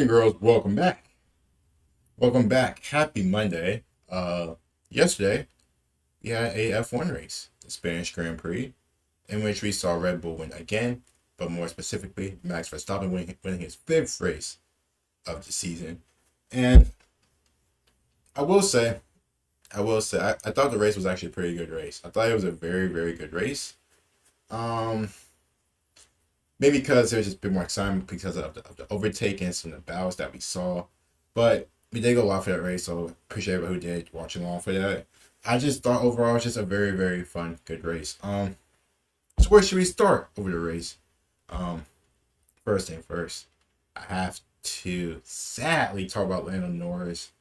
and girls, welcome back. Welcome back. Happy Monday. Yesterday we had a F1 race, the Spanish Grand Prix, in which we saw Red Bull win again, but more specifically, Max Verstappen winning his fifth race of the season. And I will say, I thought the race was actually a pretty good race. I thought it was a very, very good race. Um, Maybe because there was just a bit more excitement because of the overtake and some of the battles that we saw. But we did go live for that race, so appreciate everybody who did watch along for that. I just thought overall it was just a very, very fun, good race. So where should we start over the race? Um, First thing first, I have to sadly talk about Lando Norris,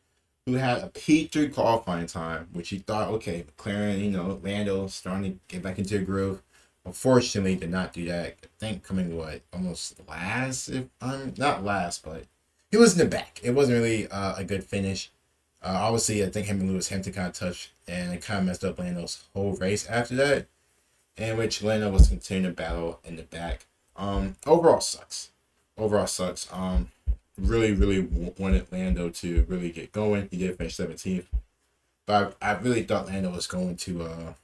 who had a P3 qualifying time, which he thought, okay, McLaren, Lando starting to get back into a groove. Unfortunately, did not do that. I think coming almost last, if I'm not last, but he was in the back. It wasn't really a good finish. Obviously, I think him and Lewis Hamilton kind of touched, and it kind of messed up Lando's whole race after that, in which Lando was continuing to battle in the back. Overall sucks. Overall sucks. Really, really wanted Lando to really get going. He did finish 17th, but I really thought Lando was going to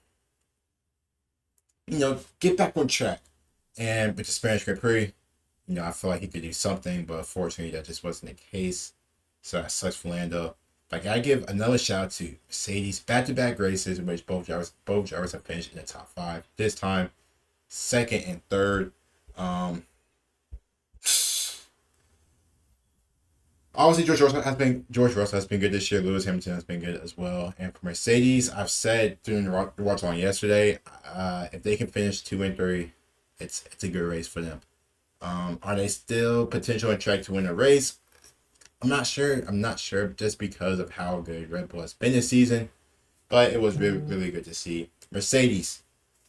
get back on track. And with the Spanish Grand Prix, I feel like he could do something, but unfortunately, that just wasn't the case. So that sucks for Lando. But I gotta give another shout out to Mercedes, back-to-back races in which both drivers have finished in the top five. This time, second and third. Obviously, George Russell has been good this year. Lewis Hamilton has been good as well. And for Mercedes, I've said during the watch on yesterday, if they can finish 2 and 3, it's a good race for them. Are they still potential on track to win a race? I'm not sure. I'm not sure just because of how good Red Bull has been this season. But it was really, really good to see. Mercedes,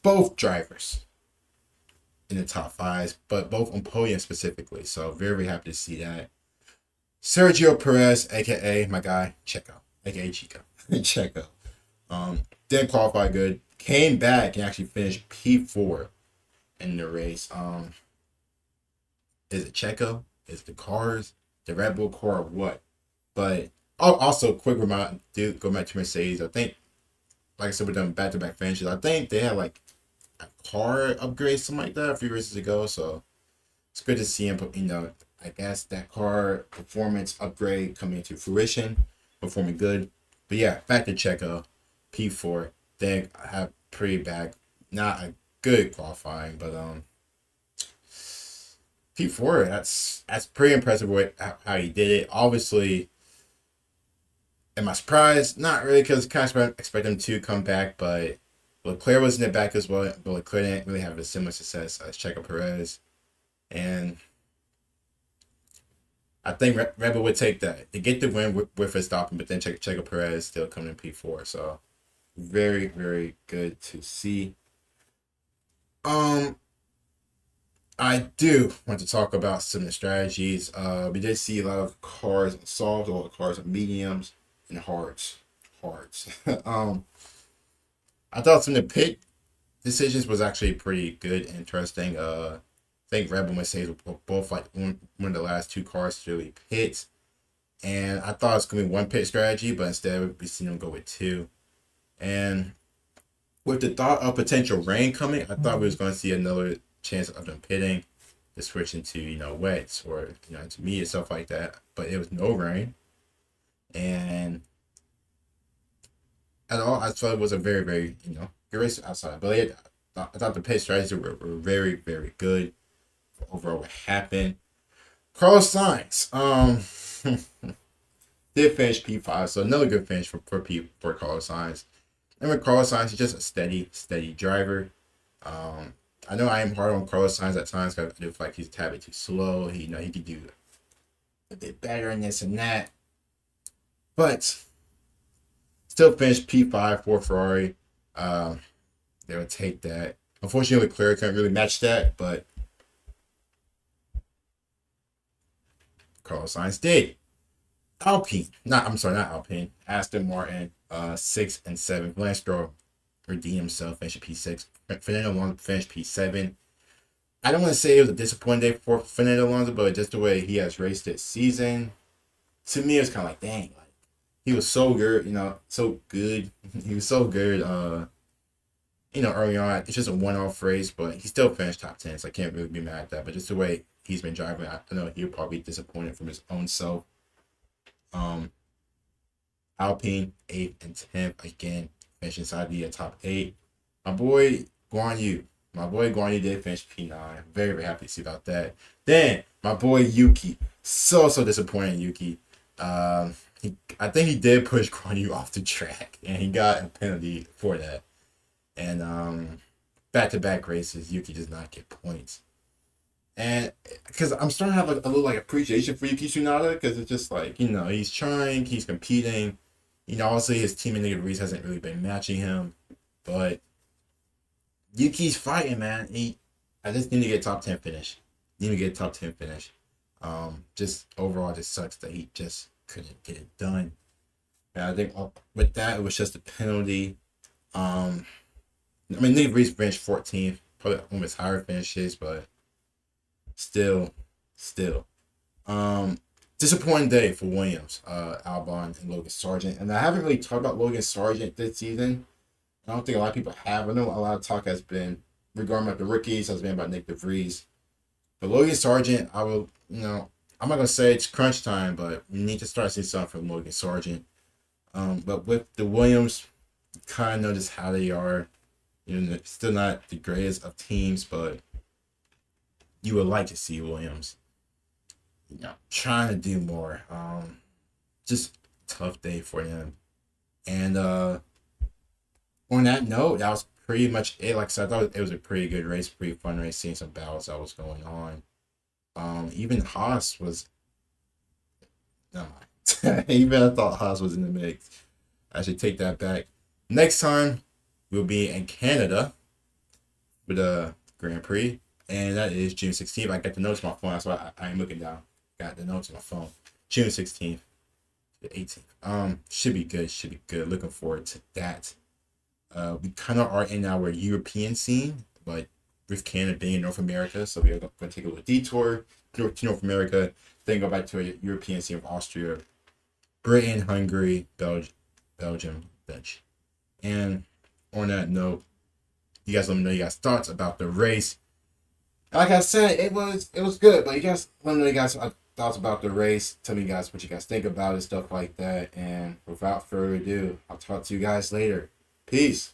both drivers in the top fives, but both on podium specifically. So very, very happy to see that. Sergio Perez, aka my guy Checo, aka Chico, Checo, didn't qualify good. Came back and actually finished P4 in the race. Is it Checo? Is it the cars? The Red Bull car or what? But also quick reminder, go back to Mercedes. I think, like I said, with them back-to-back finishes, I think they had like a car upgrade, something like that, a few races ago. So it's good to see him. I guess that car performance upgrade coming into fruition, performing good. But yeah, back to Checo, P4. They have pretty bad, not a good qualifying, but P4. That's pretty impressive with how he did it. Obviously, am I surprised? Not really, because kind of expect him to come back. But Leclerc was in the back as well. But Leclerc didn't really have a similar success as Checo Perez, and I think Red Bull would take that. They get the win with Verstappen, but then Checo Perez still coming in P4. So very, very good to see. I do want to talk about some of the strategies. We did see a lot of cars and softs, a lot of cars and mediums and hards. I thought some of the pit decisions was actually pretty good, interesting. I think Red Bull and Mercedes were both like one of the last two cars to really pit. And I thought it was going to be one pit strategy, but instead we seen them go with two. And with the thought of potential rain coming, I thought we was going to see another chance of them pitting to switch into, wets or, intermediate, stuff like that. But it was no rain. And at all, I thought it was a very, very, good race outside. But I thought the pit strategies were very, very good. Overall, what happened? Carlos Sainz did finish P5, so another good finish for Carlos Sainz. And with Carlos Sainz, he's just a steady driver. I know I am hard on Carlos Sainz at times because I do feel like he's a tad bit too slow. He could do a bit better in this and that, but still finished P5 for Ferrari. They would take that. Unfortunately, Leclerc couldn't really match that, but Carlos Sainz did. Not Alpine. Aston Martin, 6 and 7. Lance Stroll redeemed himself, finished P6. Fernando Alonso finished P7. I don't want to say it was a disappointing day for Fernando Alonso, but just the way he has raced this season, to me, it's kind of like, dang, like he was so good, so good. He was so good. Early on, it's just a one-off race, but he still finished top 10, so I can't really be mad at that. But just the way he's been driving, I know he'll probably be disappointed from his own self. Um, Alpine 8th and 10th again, finished inside the top 8. My boy Guan Yu, did finish P9. Very very happy to see about that. Then my boy Yuki, so disappointed in Yuki. I think he did push Guan Yu off the track, and he got a penalty for that. And back-to-back races, Yuki does not get points. And because I'm starting to have a little like appreciation for Yuki Tsunoda, because it's just like, he's trying, he's competing. Obviously his teammate Nick Reese hasn't really been matching him, but Yuki's fighting, man. I just need to get a top 10 finish. Just overall, it just sucks that he just couldn't get it done. And I think with that, it was just a penalty. Nick Reese finished 14th, probably one of his higher finishes, but still. Disappointing day for Williams, Albon, and Logan Sargent. And I haven't really talked about Logan Sargent this season. I don't think a lot of people have. I know a lot of talk has been regarding about the rookies, has been about Nick DeVries. But Logan Sargent, I'm not going to say it's crunch time, but we need to start seeing something from Logan Sargent. But with the Williams, you kind of notice how they are. Still not the greatest of teams, but you would like to see Williams, trying to do more. Just tough day for them. And on that note, that was pretty much it. Like I said, I thought it was a pretty good race, pretty fun race, seeing some battles that was going on. Even Haas was, no, even I thought Haas was in the mix. I should take that back. Next time, we'll be in Canada with a Grand Prix, and that is June 16th. I got the notes on my phone, that's why I am looking down. Got the notes on my phone. June 16th to the 18th. Should be good. Looking forward to that. We kind of are in our European scene, but with Canada being in North America, so we're going to take a little detour to North America, then go back to a European scene of Austria, Britain, Hungary, Belgium, Dutch. And on that note, you guys let me know your guys' thoughts about the race. Like I said, it was good, but you guys let me know your guys' thoughts about the race. Tell me guys what you guys think about it, stuff like that. And without further ado, I'll talk to you guys later. Peace.